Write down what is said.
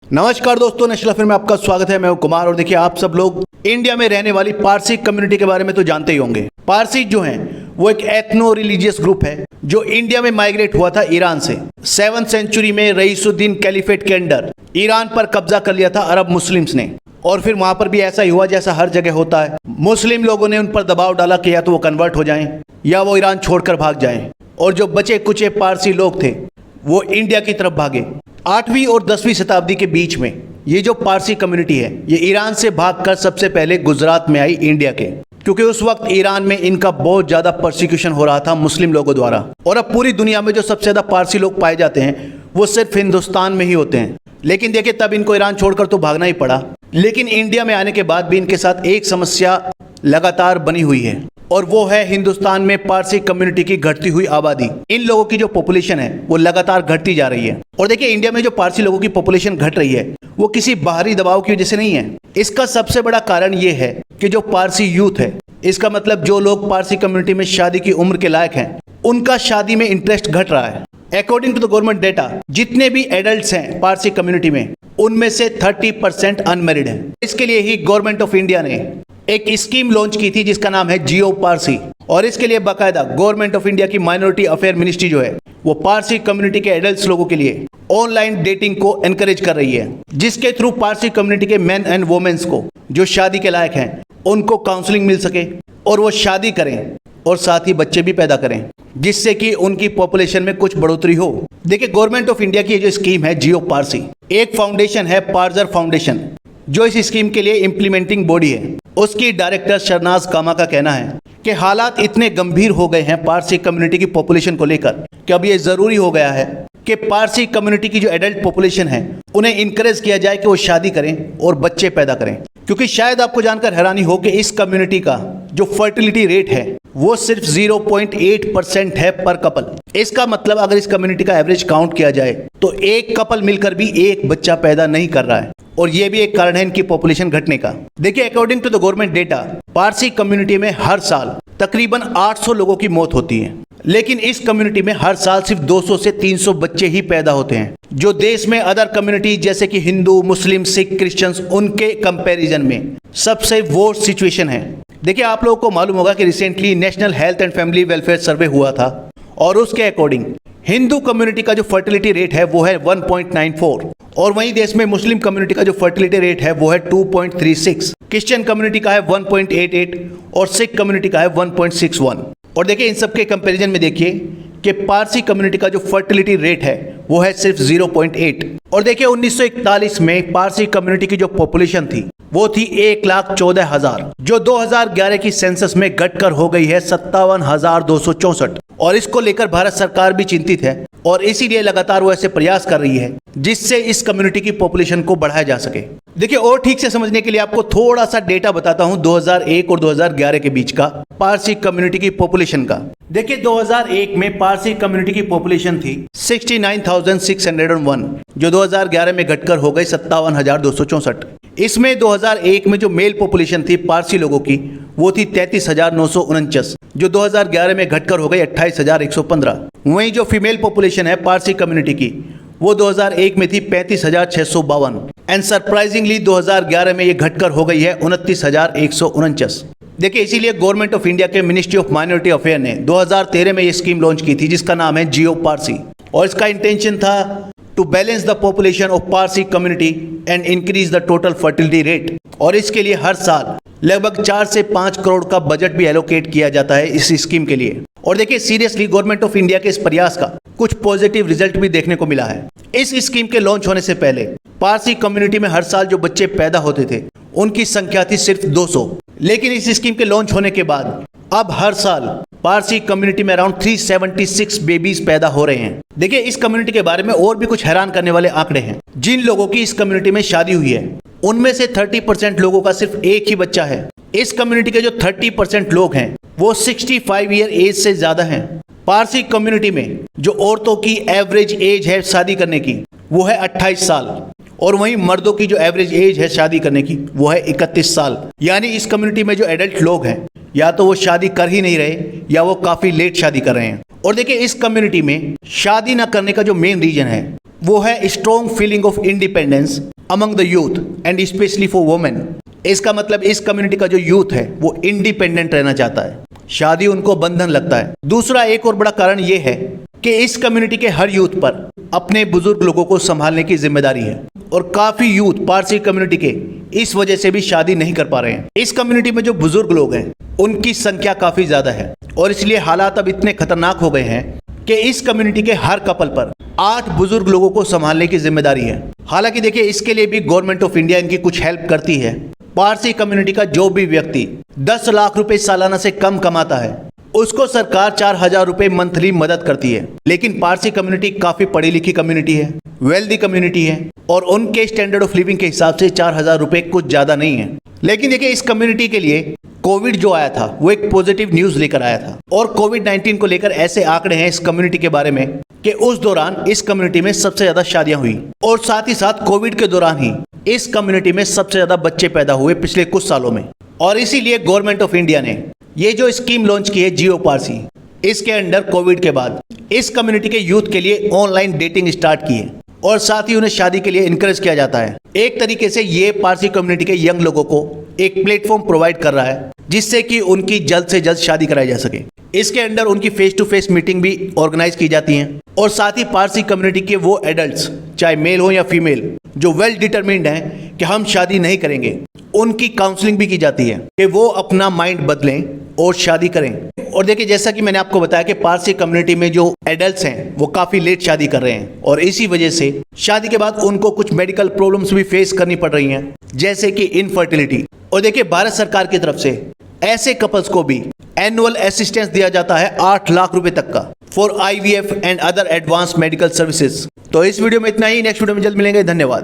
नमस्कार दोस्तों, national affair में आपका स्वागत है। मैं हूं कुमार और देखिए आप सब लोग इंडिया में रहने वाली पारसी कम्युनिटी के बारे में तो जानते ही होंगे। पारसी जो हैं वो एक एथनो रिलीजियस ग्रुप है जो इंडिया में माइग्रेट हुआ था ईरान से। 7th सेंचुरी में रईसुद्दीन कैलिफेट के अंडर ईरान पर कब्जा कर लिया था अरब मुस्लिम्स ने, और फिर वहां पर भी ऐसा ही हुआ जैसा हर जगह होता है। मुस्लिम लोगों ने उन पर दबाव डाला कि या तो वो कन्वर्ट हो जाएं या वो ईरान छोड़कर भाग जाएं, और जो बचे कुचे पारसी लोग थे वो इंडिया की तरफ भागे। 8वीं और 10वीं शताब्दी के बीच में ये जो पारसी कम्युनिटी है ये ईरान से भागकर सबसे पहले गुजरात में आई इंडिया के, क्योंकि उस वक्त ईरान में इनका बहुत ज़्यादा परसिक्यूशन हो रहा था मुस्लिम लोगों द्वारा। और अब पूरी दुनिया में जो सबसे ज़्यादा पारसी लोग पाए जाते हैं वो सिर्फ हिंदुस्तान में ही होते हैं। लेकिन देखिए तब इनको ईरान छोड़कर तो भागना ही पड़ा, लेकिन इंडिया में आने के बाद भी इनके साथ एक समस्या लगातार बनी हुई है, और वो है हिंदुस्तान में पारसी कम्युनिटी की घटती हुई आबादी। इन लोगों की जो पॉपुलेशन है वो लगातार घटती जा रही है। और देखिए इंडिया में जो पारसी लोगों की पॉपुलेशन घट रही है वो किसी बाहरी दबाव की वजह से नहीं है। इसका सबसे बड़ा कारण ये है कि जो पारसी यूथ है, इसका मतलब जो लोग पारसी कम्युनिटी में शादी की उम्र के लायक हैं, उनका शादी में इंटरेस्ट घट रहा है। According to the government data, जितने भी एडल्ट्स हैं पारसी कम्युनिटी में उनमें से 30% अनमैरिड है। इसके लिए ही गवर्नमेंट ऑफ इंडिया ने एक स्कीम लॉन्च की थी जिसका नाम है जियो पारसी, और इसके लिए बाकायदा गवर्नमेंट ऑफ इंडिया की माइनॉरिटी अफेयर मिनिस्ट्री जो है वो पारसी कम्युनिटी के एडल्ट्स लोगों के लिए ऑनलाइन डेटिंग को एनकरेज कर रही है, जिसके थ्रू पारसी कम्युनिटी के मेन एंड वुमेन्स को जो शादी के लायक हैं उनको काउंसलिंग मिल सके और वो शादी करें और साथ ही बच्चे भी पैदा करें, जिससे कि उनकी पॉपुलेशन में कुछ बढ़ोतरी हो। देखिए गवर्नमेंट ऑफ इंडिया की जो स्कीम है जियो पारसी, एक फाउंडेशन है पारजर फाउंडेशन जो इस स्कीम के लिए इम्प्लीमेंटिंग बॉडी है। उसकी डायरेक्टर शरनाज कामा का कहना है कि हालात इतने गंभीर हो गए हैं पारसी कम्युनिटी की पॉपुलेशन को लेकर कि अब ये जरूरी हो गया है कि पारसी कम्युनिटी की जो एडल्ट पॉपुलेशन है उन्हें इनकरेज किया जाए कि वो शादी करें और बच्चे पैदा करें। क्योंकि शायद आपको जानकर हैरानी हो कि इस कम्युनिटी का जो फर्टिलिटी रेट है वो सिर्फ 0.8% है पर कपल। इसका मतलब अगर इस कम्युनिटी का एवरेज काउंट किया जाए तो एक कपल मिलकर भी एक बच्चा पैदा नहीं कर रहा है, और ये भी एक कारण है इनकी पॉपुलेशन घटने का। देखिए according to the government data, Parsi community में हर साल तकरीबन 800 लोगों की मौत होती है, लेकिन इस कम्युनिटी में हर साल सिर्फ 200 से 300 बच्चे ही पैदा होते हैं, जो देश में अदर कम्युनिटी जैसे कि हिंदू, मुस्लिम, सिख, क्रिश्चियंस उनके कंपैरिजन में सबसे वर्स्ट सिचुएशन है। देखिए आप लोगों को मालूम होगा कि recently national health and family welfare survey हुआ था, और उसके अकॉर्डिंग हिंदू कम्युनिटी का जो फर्टिलिटी रेट है वो है 1.94, और वहीं देश में मुस्लिम कम्युनिटी का जो फर्टिलिटी रेट है वो है 2.36, क्रिश्चियन कम्युनिटी का है 1.88 और सिख कम्युनिटी का है 1.61। और देखिए इन सब के कंपैरिजन में देखिए कि पारसी कम्युनिटी का जो फर्टिलिटी रेट है वो है सिर्फ 0.8। और देखिए 1941 में पारसी कम्युनिटी की जो पॉपुलेशन थी वो थी 1,14,000, जो 2011 की सेंसस में घटकर हो गई है 57,264। और इसको लेकर भारत सरकार भी चिंतित है, और इसीलिए लगातार वो ऐसे प्रयास कर रही है जिससे इस कम्युनिटी की पॉपुलेशन को बढ़ाया जा सके। देखिए और ठीक से समझने के लिए आपको थोड़ा सा डेटा बताता हूं 2001 और 2011 के बीच का पारसी कम्युनिटी की पॉपुलेशन का। देखिए 2001 में पारसी कम्युनिटी की पॉपुलेशन थी 69,601, जो 2011 में घटकर हो गई 57,264। इसमें 2001 में जो मेल पॉपुलेशन थी पारसी लोगों की वो थी 33,949, जो 2011 में घटकर हो गई 28,115। वहीं जो फीमेल पॉपुलेशन है पारसी कम्युनिटी की वो 2001 में थी 35,652, एंड सरप्राइजिंगली 2011 में ये घटकर हो गई है 29,149। देखिए इसीलिए गवर्नमेंट ऑफ इंडिया के मिनिस्ट्री ऑफ माइनॉरिटी अफेयर ने 2013 में ये स्कीम लॉन्च की थी जिसका नाम है जियो पारसी, और इसका इंटेंशन था to balance the population of Parsi community and increase the total fertility rate. और इसके लिए हर साल लगभग 4 से 5 करोड़ का बजट भी एलोकेट किया जाता है इस स्कीम के लिए। और देखिए सीरियसली गवर्नमेंट ऑफ इंडिया के इस प्रयास का कुछ पॉजिटिव रिजल्ट भी देखने को मिला है। इस स्कीम के लॉन्च होने से पहले पारसी कम्युनिटी में हर साल जो बच्चे पैदा होते थे उनकी संख्या थी सिर्फ 200, लेकिन इस स्कीम के लॉन्च होने के बाद अब हर साल पारसी कम्युनिटी में अराउंड 376 बेबीज पैदा हो रहे हैं। देखिए इस कम्युनिटी के बारे में और भी कुछ हैरान करने वाले आंकड़े हैं। जिन लोगों की इस कम्युनिटी में शादी हुई है उनमें से 30% लोगों का सिर्फ एक ही बच्चा है। इस कम्युनिटी के जो 30% लोग हैं वो 65 ईयर एज से ज्यादा हैं। पारसी कम्युनिटी में जो औरतों की एवरेज एज है शादी करने की वो है 28 साल, और वहीं मर्दों की जो एवरेज एज है शादी करने की वो है 31 साल। यानी इस कम्युनिटी में जो एडल्ट लोग हैं या तो वो शादी कर ही नहीं रहे या वो काफी लेट शादी कर रहे हैं। और देखिए इस कम्युनिटी में शादी ना करने का जो मेन रीजन है वो है strong feeling of independence among the youth and specially for women. इसका मतलब इस कम्युनिटी का जो यूथ है वो इंडिपेंडेंट रहना चाहता है, शादी उनको बंधन लगता है। दूसरा एक और बड़ा कारण ये है कि इस कम्युनिटी के हर यूथ पर अपने बुजुर्ग लोगों को संभालने की जिम्मेदारी है और काफी यूथ पारसी कम्युनिटी के इस वजह से भी शादी नहीं कर पा रहे हैं। इस कम्युनिटी में जो बुजुर्ग लोग हैं उनकी संख्या काफी ज्यादा है और इसलिए हालात अब इतने खतरनाक हो गए हैं कि इस कम्युनिटी के हर कपल पर 8 बुजुर्ग लोगों को संभालने की जिम्मेदारी है। हालांकि देखिए इसके लिए भी गवर्नमेंट ऑफ इंडिया इनकी कुछ हेल्प करती है। पारसी कम्युनिटी का जो भी व्यक्ति 10 लाख रुपए सालाना से कम कमाता है उसको सरकार 4,000 रुपए मंथली मदद करती है। लेकिन पारसी कम्युनिटी काफी पढ़ी लिखी कम्युनिटी है, वेल्दी कम्युनिटी है और उनके स्टैंडर्ड ऑफ लिविंग के हिसाब से 4,000 रुपए कुछ ज्यादा नहीं है। लेकिन देखिए इस कम्युनिटी के लिए कोविड जो आया था वो एक पॉजिटिव न्यूज लेकर आया था और कोविड-19 को लेकर ऐसे आंकड़े हैं इस कम्युनिटी के बारे में कि उस दौरान इस कम्युनिटी में सबसे ज्यादा शादियां हुई और साथ ही साथ कोविड के दौरान ही इस कम्युनिटी में सबसे ज्यादा बच्चे पैदा हुए पिछले कुछ सालों में। और इसीलिए गवर्नमेंट ऑफ इंडिया ने ये जो स्कीम लॉन्च की है जियो पारसी, इसके अंडर कोविड के बाद इस कम्युनिटी के यूथ के लिए ऑनलाइन डेटिंग स्टार्ट की है और साथ ही उन्हें शादी के लिए इनकरेज किया जाता है। एक तरीके से ये पारसी कम्युनिटी के यंग लोगों को एक प्लेटफॉर्म प्रोवाइड कर रहा है जिससे कि उनकी जल्द से जल्द शादी कराई जा सके। इसके अंडर उनकी फेस टू फेस मीटिंग भी ऑर्गेनाइज की जाती है और साथ ही पारसी कम्युनिटी के वो एडल्ट्स चाहे मेल हो या फीमेल जो वेल डिटरमिन्ड हैं कि हम शादी नहीं करेंगे, उनकी काउंसलिंग भी की जाती है कि वो अपना माइंड बदलें और शादी करें। और देखिए जैसा कि मैंने आपको बताया कि पारसी कम्युनिटी में जो एडल्ट्स हैं वो काफी लेट शादी कर रहे हैं और इसी वजह से शादी के बाद उनको कुछ मेडिकल प्रॉब्लम्स भी फेस करनी पड़ रही हैं जैसे कि इनफर्टिलिटी। और देखिए भारत सरकार की तरफ से ऐसे कपल्स को भी एनुअल असिस्टेंस दिया जाता है 8 लाख रुपए तक का for IVF and other advance medical services. तो इस वीडियो में इतना ही, नेक्स्ट वीडियो में जल्द मिलेंगे। धन्यवाद।